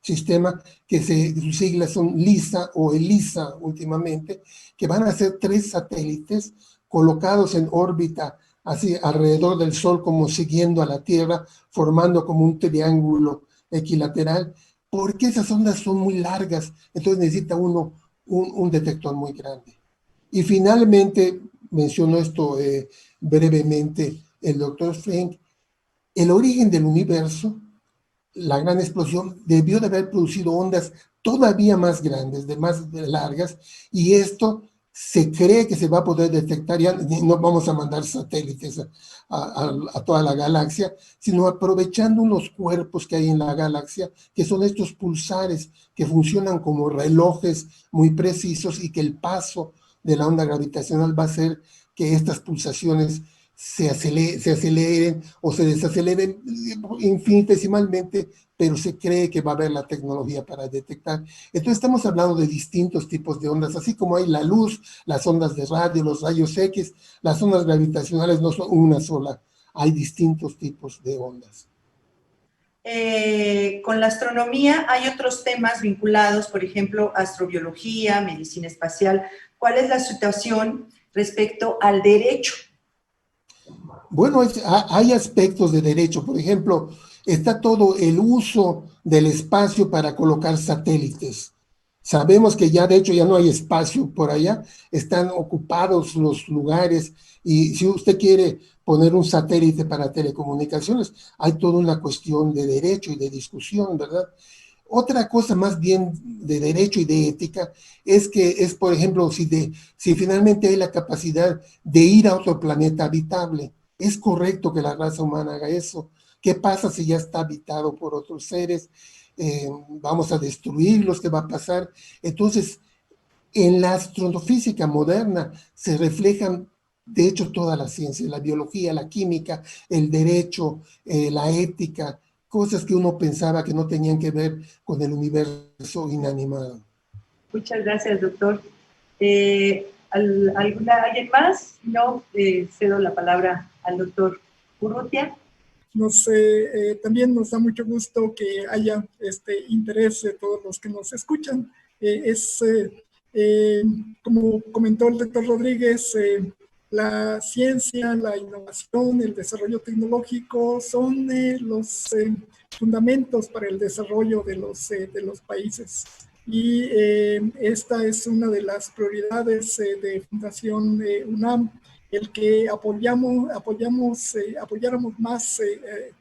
sistema que sus siglas son LISA o ELISA últimamente, que van a ser 3 satélites colocados en órbita así alrededor del Sol, como siguiendo a la Tierra, formando como un triángulo equilateral, porque esas ondas son muy largas, entonces necesita uno un detector muy grande. Y finalmente, menciono esto brevemente, el doctor Frank, el origen del universo, la gran explosión, debió de haber producido ondas todavía más grandes, más largas, y esto se cree que se va a poder detectar, ya no vamos a mandar satélites a toda la galaxia, sino aprovechando unos cuerpos que hay en la galaxia, que son estos pulsares que funcionan como relojes muy precisos y que el paso de la onda gravitacional va a hacer que estas pulsaciones se aceleren o se desaceleren infinitesimalmente, pero se cree que va a haber la tecnología para detectar. Entonces estamos hablando de distintos tipos de ondas, así como hay la luz, las ondas de radio, los rayos X, las ondas gravitacionales no son una sola, hay distintos tipos de ondas. Con la astronomía hay otros temas vinculados, por ejemplo, astrobiología, medicina espacial. ¿Cuál es la situación respecto al derecho? Bueno, hay aspectos de derecho, por ejemplo, está todo el uso del espacio para colocar satélites. Sabemos que ya, de hecho, ya no hay espacio por allá, están ocupados los lugares y si usted quiere poner un satélite para telecomunicaciones, hay toda una cuestión de derecho y de discusión, ¿verdad? Otra cosa más bien de derecho y de ética es que es, por ejemplo, si finalmente hay la capacidad de ir a otro planeta habitable, ¿es correcto que la raza humana haga eso? ¿Qué pasa si ya está habitado por otros seres? ¿Vamos a destruirlos? ¿Qué va a pasar? Entonces, en la astrofísica moderna se reflejan, de hecho, toda la ciencia, la biología, la química, el derecho, la ética, cosas que uno pensaba que no tenían que ver con el universo inanimado. Muchas gracias, doctor. ¿Alguien más? No, cedo la palabra al doctor Urrutia. También nos da mucho gusto que haya este interés de todos los que nos escuchan. Como comentó el doctor Rodríguez, la ciencia, la innovación, el desarrollo tecnológico son los fundamentos para el desarrollo de los países. Y esta es una de las prioridades de Fundación UNAM, el que apoyáramos más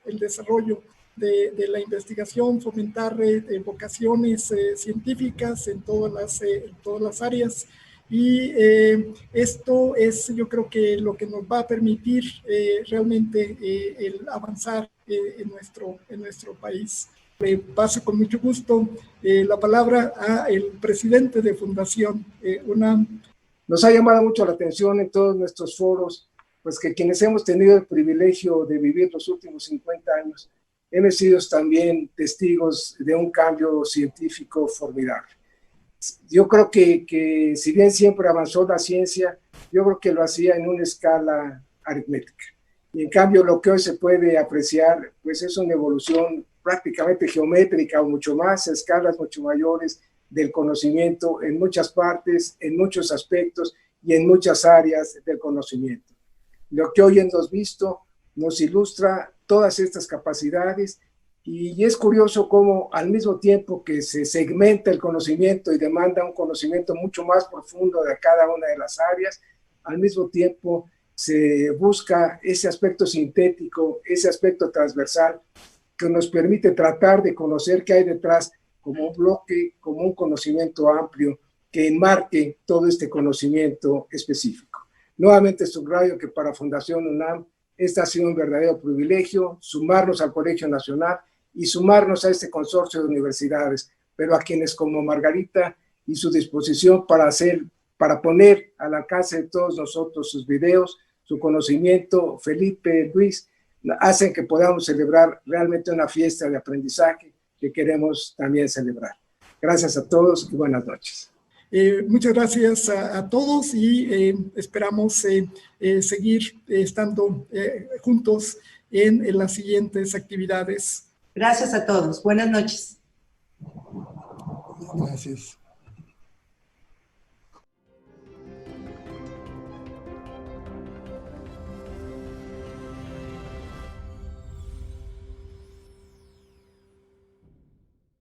el desarrollo de la investigación, fomentar vocaciones científicas en todas las áreas. Y esto es, yo creo que lo que nos va a permitir realmente el avanzar en nuestro país. Le paso con mucho gusto la palabra al presidente de Fundación UNAM. Nos ha llamado mucho la atención en todos nuestros foros, pues que quienes hemos tenido el privilegio de vivir los últimos 50 años, hemos sido también testigos de un cambio científico formidable. Yo creo que si bien siempre avanzó la ciencia, yo creo que lo hacía en una escala aritmética. Y en cambio lo que hoy se puede apreciar, pues es una evolución prácticamente geométrica o mucho más, a escalas mucho mayores del conocimiento en muchas partes, en muchos aspectos y en muchas áreas del conocimiento. Lo que hoy hemos visto nos ilustra todas estas capacidades y es curioso cómo al mismo tiempo que se segmenta el conocimiento y demanda un conocimiento mucho más profundo de cada una de las áreas, al mismo tiempo se busca ese aspecto sintético, ese aspecto transversal que nos permite tratar de conocer qué hay detrás como un bloque, como un conocimiento amplio que enmarque todo este conocimiento específico. Nuevamente subrayo que para Fundación UNAM este ha sido un verdadero privilegio, sumarnos al Colegio Nacional y sumarnos a este consorcio de universidades, pero a quienes como Margarita y su disposición para poner al alcance de todos nosotros sus videos, su conocimiento, Felipe, Luis, hacen que podamos celebrar realmente una fiesta de aprendizaje que queremos también celebrar. Gracias a todos y buenas noches. Muchas gracias a todos y esperamos seguir estando juntos en las siguientes actividades. Gracias a todos. Buenas noches. Gracias.